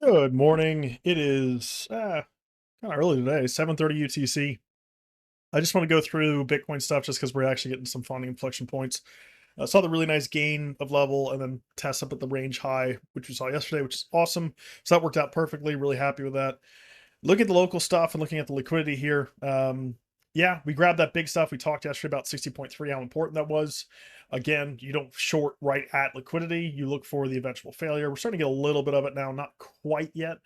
Good morning. It is kind of early today, 7:30 UTC. I just want to go through Bitcoin stuff just because we're actually getting some fun inflection points. Saw the really nice gain of level and then test up at the range high, which we saw yesterday, which is awesome. So that worked out perfectly. Really happy with that. Look at the local stuff and looking at the liquidity here. Yeah, we grabbed that big stuff. We talked yesterday about 60.3, how important that was. Again, you don't short right at liquidity. You look for the eventual failure. We're starting to get a little bit of it now, not quite yet,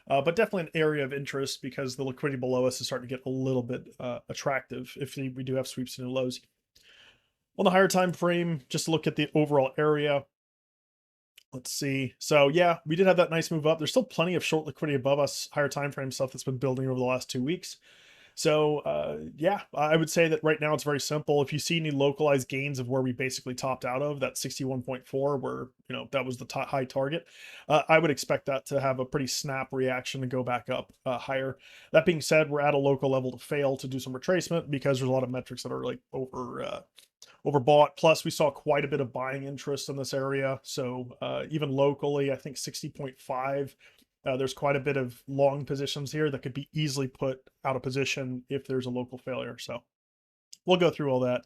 but definitely an area of interest because the liquidity below us is starting to get a little bit attractive if we do have sweeps and lows. On the higher time frame, just look at the overall area. Let's see. So yeah, we did have that nice move up. There's still plenty of short liquidity above us, higher time frame stuff that's been building over the last 2 weeks. So yeah, I would say that right now it's very simple. If you see any localized gains of where we basically topped out of that 61.4, where that was the high target, I would expect that to have a pretty snap reaction and go back up higher. That being said, we're at a local level to fail to do some retracement because there's a lot of metrics that are like overbought. Plus, we saw quite a bit of buying interest in this area. So even locally, I think 60.5. There's quite a bit of long positions here that could be easily put out of position if there's a local failure. So we'll go through all that.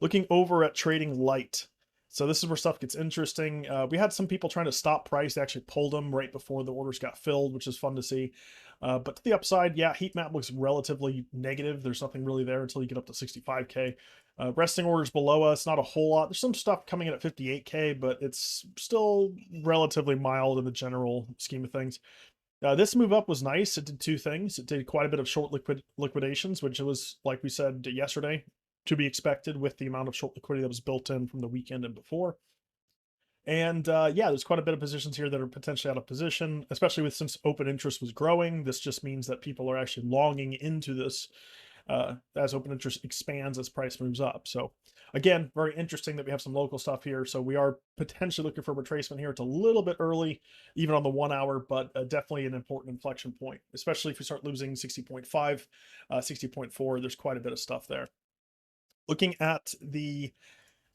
Looking over at trading light. So this is where stuff gets interesting. We had some people trying to stop price. They actually pulled them right before the orders got filled, which is fun to see. But to the upside, yeah, heat map looks relatively negative. There's nothing really there until you get up to 65K. Resting orders below us, not a whole lot. There's some stuff coming in at 58K, but it's still relatively mild in the general scheme of things. This move up was nice. It did two things. It did quite a bit of short liquidations, which it was, like we said yesterday, to be expected with the amount of short liquidity that was built in from the weekend and before. And yeah, there's quite a bit of positions here that are potentially out of position, especially with since open interest was growing. This just means that people are actually longing into this as open interest expands as price moves up. So again, very interesting that we have some local stuff here. So we are potentially looking for retracement here. It's a little bit early, even on the 1 hour, but definitely an important inflection point, especially if we start losing 60.5, 60.4. There's quite a bit of stuff there. Looking at the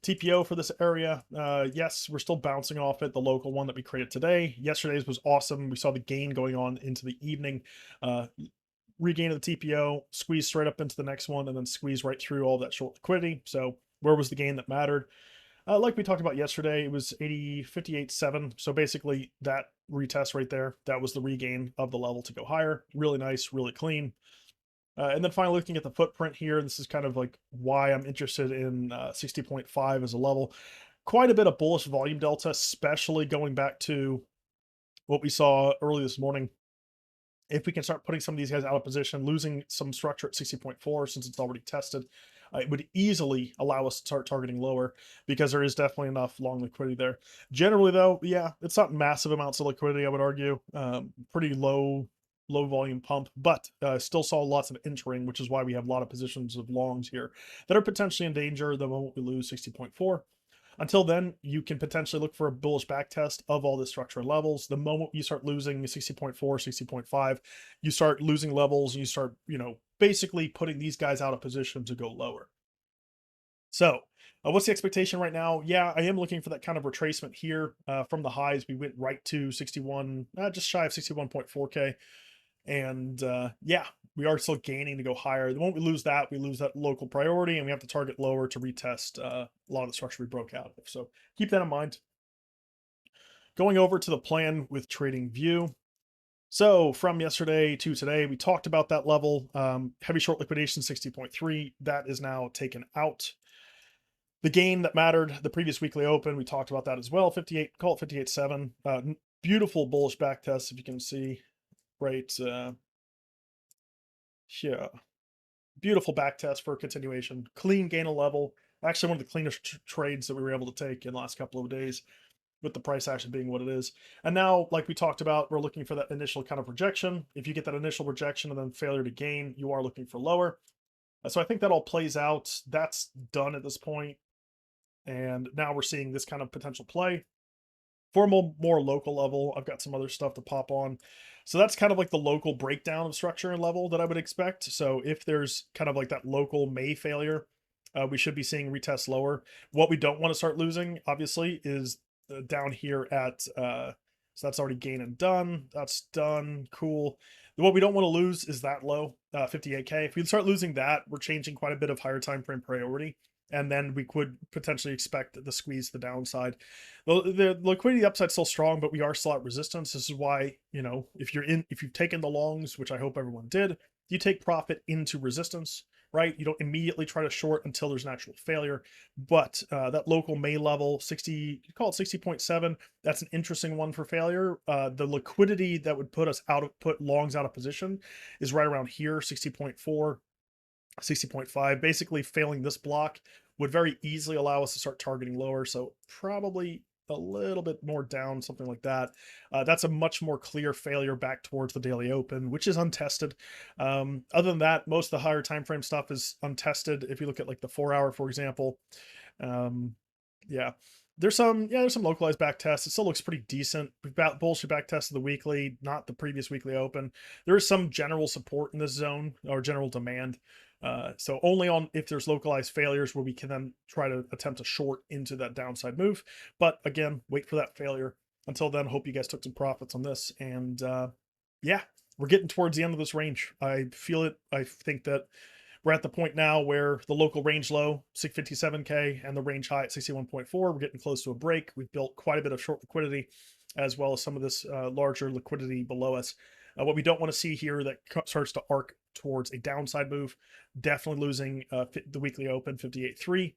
TPO for this area, yes, we're still bouncing off it, the local one that we created today. Yesterday's was awesome. We saw the gain going on into the evening. Regain of the TPO, squeeze straight up into the next one, and then squeeze right through all that short liquidity. So where was the gain that mattered? Like we talked about yesterday, it was 58.7. So basically that retest right there, that was the regain of the level to go higher. Really nice, really clean. And then finally looking at the footprint here, this is kind of like why I'm interested in 60.5 as a level. Quite a bit of bullish volume delta, especially going back to what we saw early this morning. If we can start putting some of these guys out of position, losing some structure at 60.4 since it's already tested, it would easily allow us to start targeting lower because there is definitely enough long liquidity there. Generally, though, yeah, it's not massive amounts of liquidity, I would argue. Pretty low volume pump, but still saw lots of entering, which is why we have a lot of positions of longs here that are potentially in danger the moment we lose 60.4. Until then, you can potentially look for a bullish back test of all the structure levels. The moment you start losing 60.4, 60.5, you start losing levels and you start, basically putting these guys out of position to go lower. So, what's the expectation right now? Yeah, I am looking for that kind of retracement here from the highs. We went right to 61, just shy of 61.4K. And yeah, we are still gaining to go higher. The moment we lose that local priority, and we have to target lower to retest a lot of the structure we broke out of. So keep that in mind. Going over to the plan with trading view. So from yesterday to today, we talked about that level. Heavy short liquidation 60.3. That is now taken out. The gain that mattered, the previous weekly open, we talked about that as well. 58, call it 58.7. Beautiful bullish back test, if you can see right here. Beautiful back test for continuation. Clean gain of level. Actually, one of the cleanest trades that we were able to take in the last couple of days, with the price action being what it is. And now, like we talked about, we're looking for that initial kind of rejection. If you get that initial rejection and then failure to gain, you are looking for lower. So I think that all plays out. That's done at this point. And now we're seeing this kind of potential play. For a more local level, I've got some other stuff to pop on. So that's kind of like the local breakdown of structure and level that I would expect. So if there's kind of like that local May failure, we should be seeing retest lower. What we don't want to start losing, obviously, is down here at So that's already gain and done. That's done. Cool. What we don't want to lose is that low, 58K. If we start losing that, we're changing quite a bit of higher time frame priority. And then we could potentially expect the squeeze to the downside. The liquidity upside still strong, but we are still at resistance. This is why, if you've taken the longs, which I hope everyone did, you take profit into resistance, right? You don't immediately try to short until there's an actual failure. But that local May level, 60, you call it 60.7, that's an interesting one for failure. The liquidity that would put longs out of position is right around here, 60.4. 60.5. Basically, failing this block would very easily allow us to start targeting lower. So probably a little bit more down, something like that. That's a much more clear failure back towards the daily open, which is untested. Other than that, most of the higher time frame stuff is untested. If you look at like the 4 hour, for example, yeah. There's some localized back tests. It still looks pretty decent. We've got bullshit back test of the weekly, not the previous weekly open. There is some general support in this zone or general demand. So only on if there's localized failures where we can then try to attempt to short into that downside move. But again, wait for that failure. Until then, hope you guys took some profits on this. And yeah, we're getting towards the end of this range. I feel it. I think that we're at the point now where the local range low, 657K, and the range high at 61.4. We're getting close to a break. We've built quite a bit of short liquidity, as well as some of this larger liquidity below us. What we don't want to see here that starts to arc towards a downside move, definitely losing the weekly open, 58.3.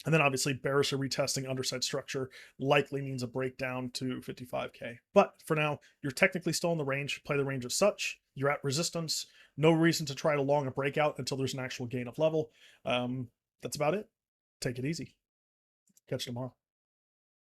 And then obviously bearish or retesting underside structure likely means a breakdown to 55K. But for now, you're technically still in the range. Play the range as such. You're at resistance. No reason to try to long a breakout until there's an actual gain of level. That's about it. Take it easy. Catch you tomorrow.